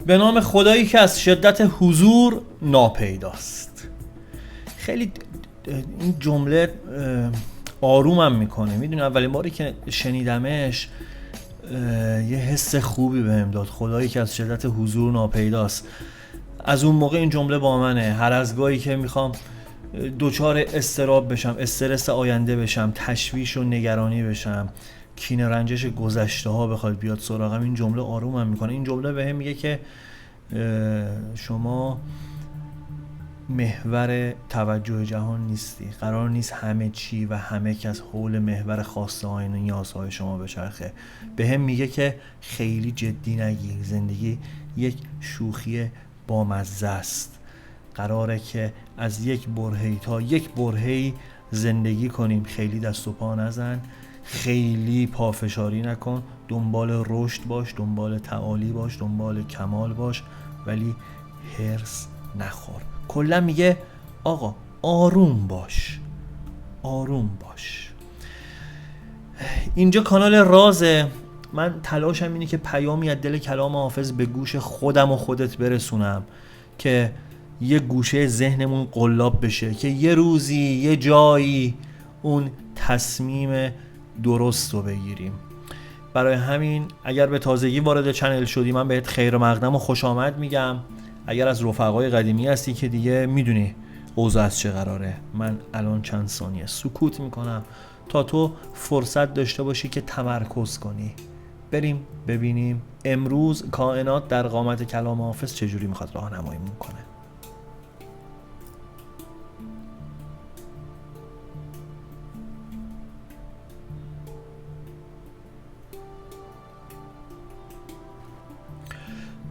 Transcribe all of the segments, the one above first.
به نام خدایی که از شدت حضور ناپیداست. خیلی این جمله آرومم میکنه. میدونی اولین باری که شنیدمش یه حس خوبی بهم داد. خدایی که از شدت حضور ناپیداست. از اون موقع این جمله با منه. هر از گاهی که میخوام دوچار اضطراب بشم، استرس آینده بشم، تشویش و نگرانی بشم، کینه رنجش گذشته ها بخواد بیاد سراغم، این جمله آرومم میکنه. این جمله بهم میگه که شما محور توجه جهان نیستی. قرار نیست همه چی و همه کس حول محور خواسته های و نیازهای شما بچرخه. بهم میگه که خیلی جدی نگیر. زندگی یک شوخی بامزه است. قراره که از یک برهه‌ای تا یک برهه‌ای زندگی کنیم. خیلی دست و پا نزن، خیلی پافشاری نکن، دنبال رشد باش، دنبال تعالی باش، دنبال کمال باش، ولی هرس نخور. کلا میگه آقا آروم باش، آروم باش. اینجا کانال رازه. من تلاشم اینه که پیامی از دل کلام حافظ به گوش خودم و خودت برسونم که یه گوشه ذهنمون قلاب بشه، که یه روزی یه جایی اون تصمیم درست رو بگیریم. برای همین اگر به تازگی وارد چنل شدی من بهت خیر مقدم و خوش آمد میگم. اگر از رفقای قدیمی هستی که دیگه میدونی اوضاع از چه قراره. من الان چند ثانیه سکوت میکنم تا تو فرصت داشته باشی که تمرکز کنی. بریم ببینیم امروز کائنات در قامت کلام حافظ چجوری میخواد راهنمایی میکنه.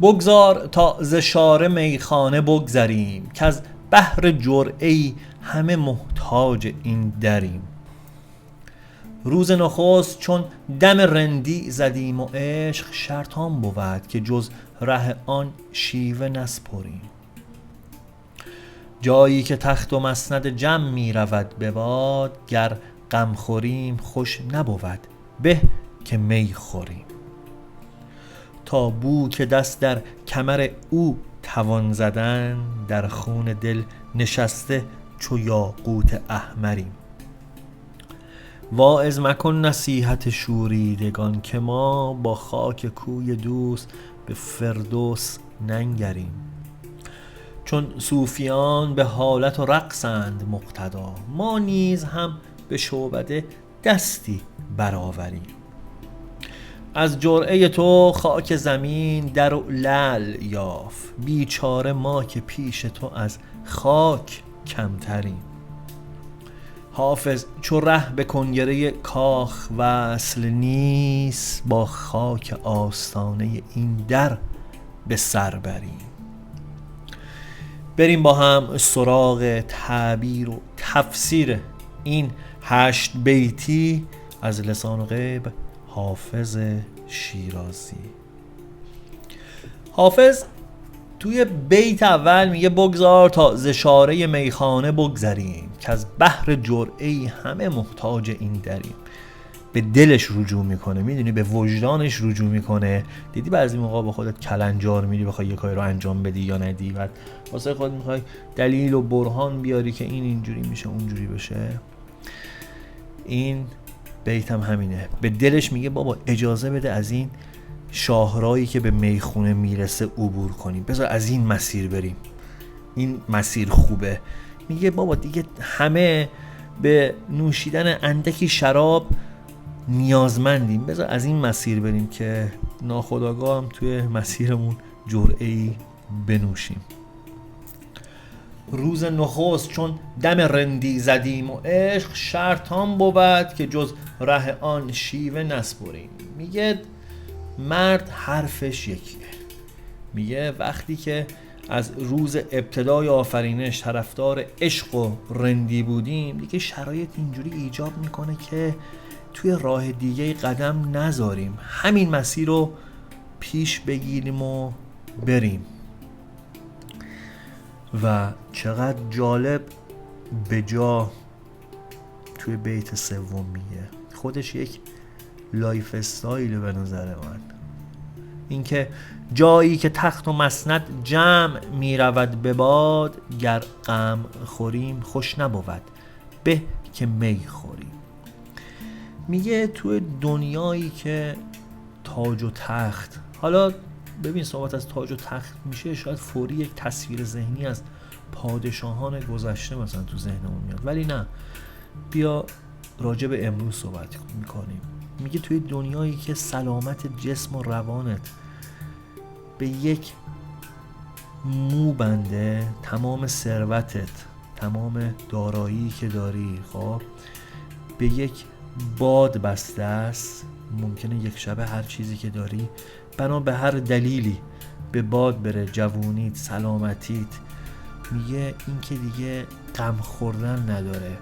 بگذار تا ز شاره میخانه بگذریم، که از بحر جرعه‌ای همه محتاج این دریم. روز نخست چون دم رندی زدیم و عشق، شرطان بود که جز ره آن شیوه نسپریم. جایی که تخت و مسند جم می رود به باد، گر غم خوریم خوش نبود به که می خوریم. تا بو که دست در کمر او توان زدن، در خون دل نشسته چو یاقوت احمریم. واعظ مکن نصیحت شوریدگان، که ما با خاک کوی دوست به فردوس ننگریم. چون صوفیان به حالت و رقصند مقتدا، ما نیز هم به شعبده دستی برآوریم. از جرعه تو خاک زمین در و لعل یافت، بیچاره ما که پیش تو از خاک کمتریم. حافظ چو ره به کنگره کاخ وصل نیست، با خاک آستانه این در به سر بریم. بریم با هم سراغ تعبیر و تفسیر این 8 بیتی از لسان غیب حافظ شیرازی. حافظ توی بیت اول میگه بگذار تا ز شاره میخانه بگذریم، که از بحر جرعه‌ای همه محتاج این دریم. به دلش رجوع میکنه، میدونی، به وجدانش رجوع میکنه. دیدی بعضی موقع با خودت کلنجار میری بخوای یه کاری رو انجام بدی یا ندی، بعد واسه خودت میخوای دلیل و برهان بیاری که این اینجوری میشه اونجوری بشه. این بیت هم همینه. به دلش میگه بابا اجازه بده از این شاهرایی که به میخونه میرسه عبور کنیم، بذار از این مسیر بریم، این مسیر خوبه. میگه بابا دیگه همه به نوشیدن اندکی شراب نیازمندیم، بذار از این مسیر بریم که ناخودآگاه هم توی مسیرمون جرعه‌ای بنوشیم. روز نخست چون دم رندی زدیم و عشق، شرطان بود که جز ره آن شیوه نسپریم. میگه مرد حرفش یکیه. میگه وقتی که از روز ابتدای آفرینش طرفدار عشق و رندی بودیم، دیگه شرایط اینجوری ایجاب میکنه که توی راه دیگه قدم نذاریم، همین مسیر رو پیش بگیریم و بریم. و چقدر جالب به جا توی بیت سوم میگه خودش یک لایف استایل به نظر من. اینکه جایی که تخت و مسند جمع می رود به باد، گر غم خوریم خوش نبود به که می خوریم. میگه توی دنیایی که تاج و تخت، حالا ببین صحبت از تاج و تخت میشه شاید فوری یک تصویر ذهنی از پادشاهان گذشته مثلا تو ذهنمون میاد، ولی نه، بیا راجع به امروز صحبت میکنیم. میگه توی دنیایی که سلامت جسم و روانت به یک مو بنده، تمام ثروتت، تمام دارایی که داری خب به یک باد بسته است، ممکنه یک شبه هر چیزی که داری بنا به هر دلیلی به باد بره، جوونیت، سلامتیت. میگه این که دیگه غم خوردن نداره،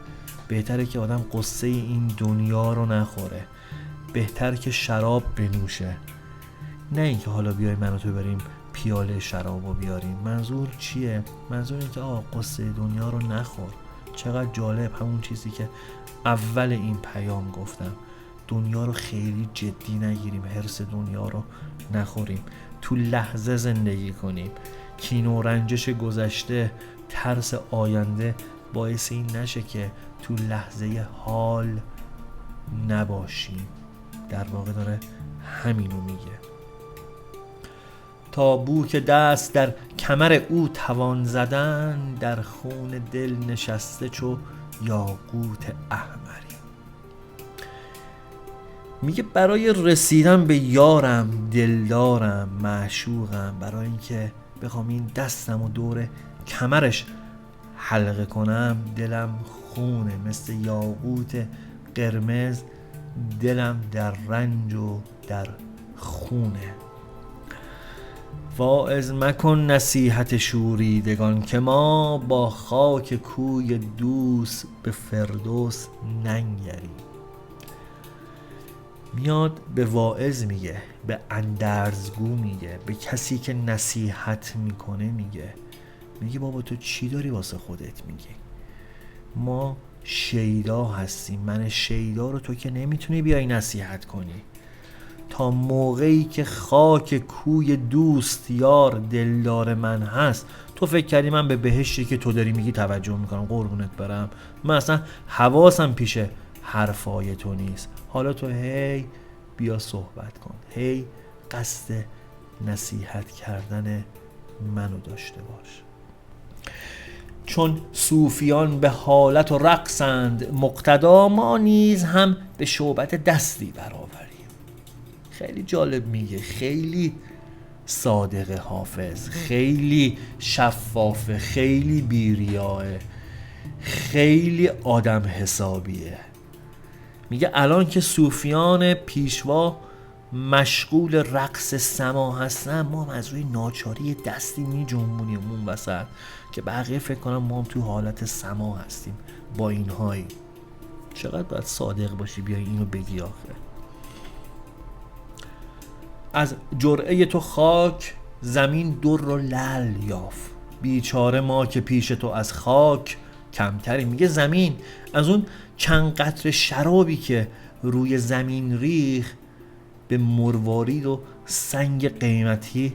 بهتره که آدم قصه این دنیا رو نخوره، بهتر که شراب بنوشه، نه اینکه حالا بیای من و تو بریم پیاله شراب رو بیاریم. منظور چیه؟ منظور اینه که قصه دنیا رو نخور. چقدر جالب، همون چیزی که اول این پیام گفتم، دنیا رو خیلی جدی نگیریم، حرص دنیا رو نخوریم، تو لحظه زندگی کنیم. کین و رنجش گذشته، ترس آینده باعث این نشه که تو لحظه حال نباشیم. در واقع داره همینو میگه. تا بو که دست در کمر او توان زدن، در خون دل نشسته چو یاقوت احمری. میگه برای رسیدن به یارم، دلدارم، معشوقم، برای اینکه بخوام این دستم و دور کمرش حلقه کنم، دلم خونه مثل یاقوت قرمز، دلم در رنج و در خونه. واعظ مکن نصیحت شوریدگان، که ما با خاک کوی دوست به فردوس ننگریم. میاد به واعظ میگه، به اندرزگو میگه، به کسی که نصیحت میکنه میگه بابا تو چی داری واسه خودت میگی؟ ما شیدا هستیم، من شیدا رو تو که نمیتونی بیای نصیحت کنی. تا موقعی که خاک کوی دوست یار دلدار من هست، تو فکر کردی من به بهشتی که تو داری میگی توجه میکنم؟ قربونت برم، من اصلا حواسم پیش حرفای تو نیست. حالا تو هی بیا صحبت کن، هی قصد نصیحت کردن منو داشته باش. چون صوفیان به حالت و رقصند مقتدا، ما نیز هم به شعبت دستی برآوریم. خیلی جالب میگه، خیلی صادق حافظ، خیلی شفافه، خیلی بیریاه، خیلی آدم حسابیه. میگه الان که صوفیان پیشوا مشغول رقص سما هستن، ما هم از روی ناچاری دستی می جنبونیم اون وسط که بقیه فکر کنم ما هم تو حالت سما هستیم با اینهایی. چقدر باید صادق باشی بیای اینو بگی آخه. از جرعه تو خاک زمین در و لعل یافت، بیچاره ما که پیش تو از خاک کمتری. میگه زمین از اون چند قطره شرابی که روی زمین ریخ به مروارید و سنگ قیمتی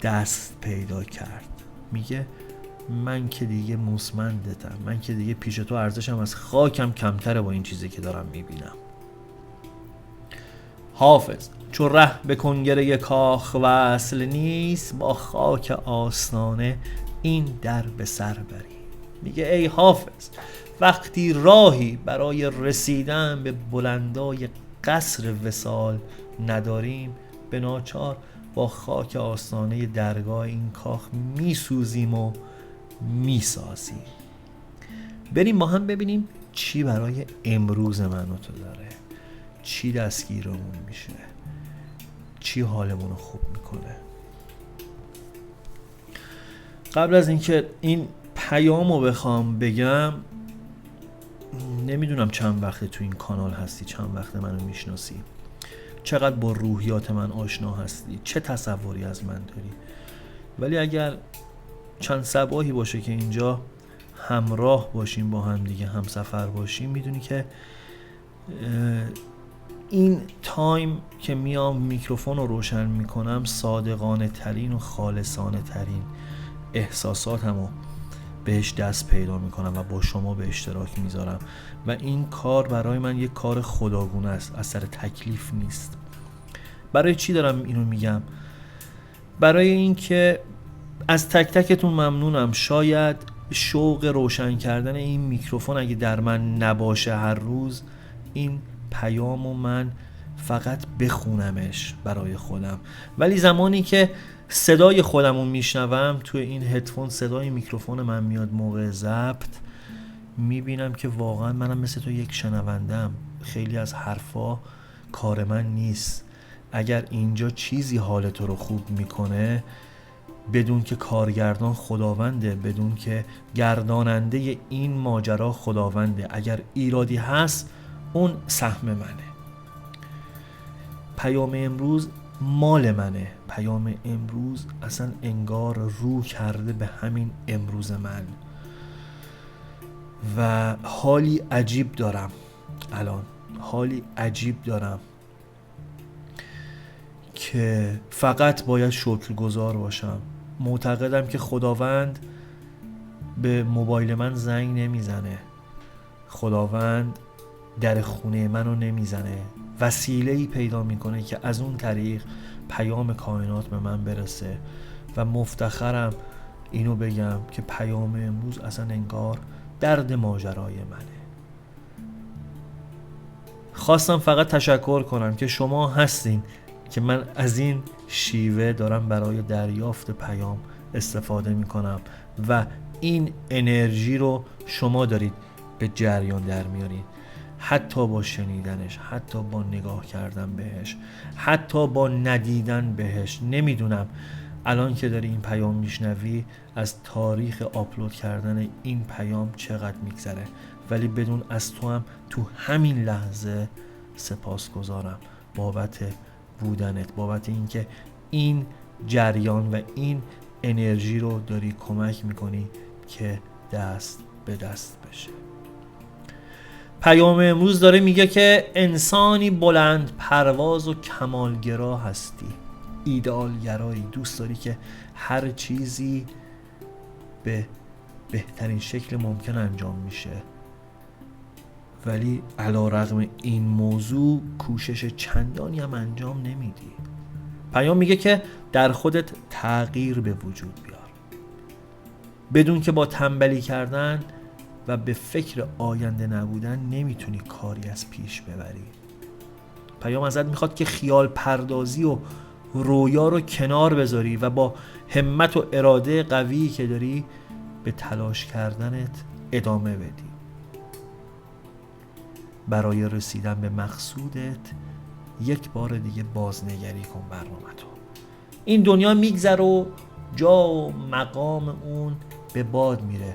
دست پیدا کرد. میگه من که دیگه موسمندتم، من که دیگه پیش تو ارزشم از خاکم کمتره با این چیزی که دارم میبینم. حافظ چو ره به کنگره کاخ وصل نیست، با خاک آستانه این در به سر بری. میگه ای حافظ، وقتی راهی برای رسیدن به بلندای قصر وصال نداریم، به ناچار با خاک آستانه درگاه این کاخ میسوزیم و میسازیم. بریم ما هم ببینیم چی برای امروز من و تو داره، چی دستگیرمون میشه، چی حالمون رو خوب میکنه. قبل از اینکه این پیامو بخوام بگم، نمیدونم چند وقته تو این کانال هستی، چند وقته منو میشناسی، چقدر با روحیات من آشنا هستی، چه تصوری از من داری. ولی اگر چند صباحی باشه که اینجا همراه باشیم با هم دیگه، هم سفر باشیم، میدونی که این تایم که میام میکروفون رو روشن میکنم صادقانه ترین و خالصانه ترین احساساتمو بهش دست پیدا میکنم و با شما به اشتراک میذارم و این کار برای من یک کار خداگونه است، از سر تکلیف نیست. برای چی دارم اینو میگم؟ برای اینکه از تک تکتون ممنونم. شاید شوق روشن کردن این میکروفون اگه در من نباشه هر روز، این پیامو من فقط بخونمش برای خودم، ولی زمانی که صدای خودمو میشنوم توی این هدفون، صدای میکروفون من میاد موقع ضبط، میبینم که واقعا منم مثل تو یک شنوندم. خیلی از حرفا کار من نیست. اگر اینجا چیزی حال تو رو خوب میکنه، بدون که کارگردان خداونده، بدون که گرداننده این ماجرا خداونده. اگر ایرادی هست اون سهم منه. پیام امروز مال منه. پیام امروز اصلا انگار رو کرده به همین امروز من و حالی عجیب دارم الان. حالی عجیب دارم که فقط باید شکرگزار باشم. معتقدم که خداوند به موبایل من زنگ نمیزنه، خداوند در خونه منو نمیزنه، وسیله‌ای پیدا میکنه که از اون طریق پیام کائنات به من برسه و مفتخرم اینو بگم که پیام امروز اصلا انگار درد ماجرای منه. خواستم فقط تشکر کنم که شما هستین که من از این شیوه دارم برای دریافت پیام استفاده میکنم و این انرژی رو شما دارید به جریان در میارین، حتی با شنیدنش، حتی با نگاه کردن بهش، حتی با ندیدن بهش. نمیدونم الان که داری این پیام میشنوی از تاریخ آپلود کردن این پیام چقدر میگذره، ولی بدون از تو هم تو همین لحظه سپاسگزارم بابت بودنت، بابت اینکه این جریان و این انرژی رو داری کمک میکنی که دست به دست بشه. پیام امروز داره میگه که انسانی بلند پرواز و کمالگرا هستی، ایدئالگرایی، دوست داری که هر چیزی به بهترین شکل ممکن انجام میشه، ولی علیرغم این موضوع کوشش چندانی هم انجام نمیدی. پیام میگه که در خودت تغییر به وجود بیار، بدون که با تنبلی کردن و به فکر آینده نبودن نمیتونی کاری از پیش ببری. پیام ازت میخواد که خیال پردازی و رویا رو کنار بذاری و با همت و اراده قوی که داری به تلاش کردنت ادامه بدی. برای رسیدن به مقصودت یک بار دیگه بازنگری کن برنامه‌تو. این دنیا میگذره و جا و مقام اون به باد میره.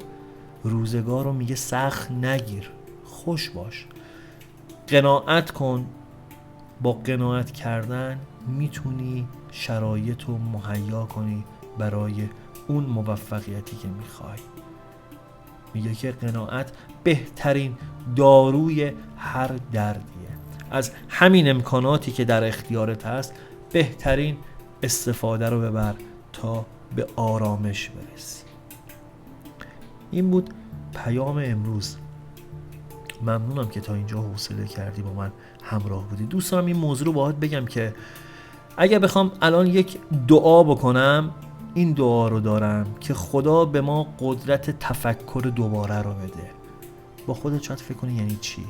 روزگار رو میگه سخت نگیر، خوش باش، قناعت کن. با قناعت کردن میتونی شرایط رو مهیا کنی برای اون موفقیتی که میخوای. میگه که قناعت بهترین داروی هر دردیه. از همین امکاناتی که در اختیارت هست بهترین استفاده رو ببر تا به آرامش برسی. این بود پیام امروز. ممنونم که تا اینجا حوصله کردی با من همراه بودی. دوست دارم این موضوع رو باهات بگم که اگه بخوام الان یک دعا بکنم، این دعا رو دارم که خدا به ما قدرت تفکر دوباره رو بده. با خودت شاید فکر کنی یعنی چی؟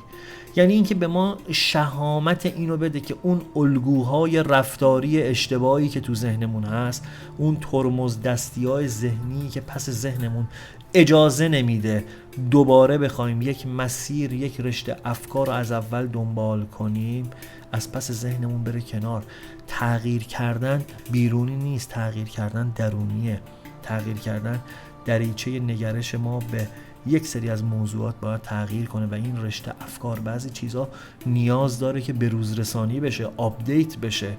یعنی اینکه به ما شهامت اینو بده که اون الگوهای رفتاری اشتباهی که تو ذهنمون هست، اون ترمز دستی‌های ذهنی که پس ذهنمون اجازه نمیده دوباره بخوایم یک مسیر، یک رشته افکار رو از اول دنبال کنیم، از پس ذهنمون بره کنار. تغییر کردن بیرونی نیست، تغییر کردن درونیه. تغییر کردن دریچه نگرش ما به یک سری از موضوعات باید تغییر کنه و این رشته افکار، بعضی چیزها نیاز داره که به روز رسانی بشه، آپدیت بشه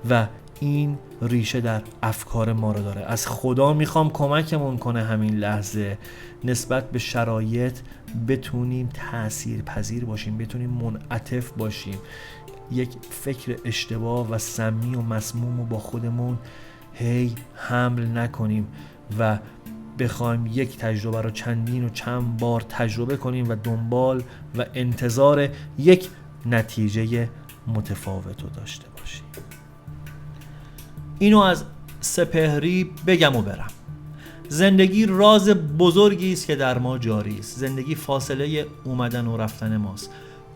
و این ریشه در افکار ما رو داره. از خدا میخوام کمکمون کنه همین لحظه نسبت به شرایط بتونیم تأثیر پذیر باشیم، بتونیم منعطف باشیم، یک فکر اشتباه و سمی و مسموم رو با خودمون هی حمل نکنیم و بخوایم یک تجربه رو چندین و چند بار تجربه کنیم و دنبال و انتظار یک نتیجه متفاوت رو داشته باشیم. اینو از سپهری بگم و برم. زندگی راز بزرگی است که در ما جاری است. زندگی فاصله اومدن و رفتن ماست.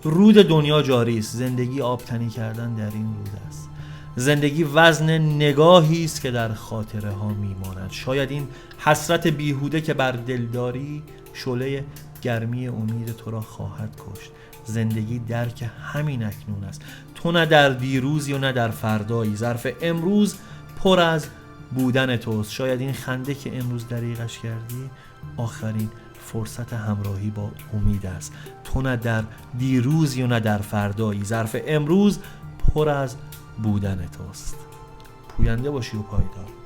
رود دنیا جاری است. زندگی آبتنی کردن در این رود است. زندگی وزن نگاهی است که در خاطره ها میماند. شاید این حسرت بیهوده که بر دل داری شعله گرمی امید تو را خواهد کشت. زندگی درک همین اکنون است. تو نه در دیروزی و نه در فردایی. ظرف امروز پر از بودن توست. شاید این خنده که امروز دریغش کردی آخرین فرصت همراهی با امید است. تو نه در دیروزی و نه در فردایی. ظرف امروز پر از بودن توست. پوینده باشی و پایدار.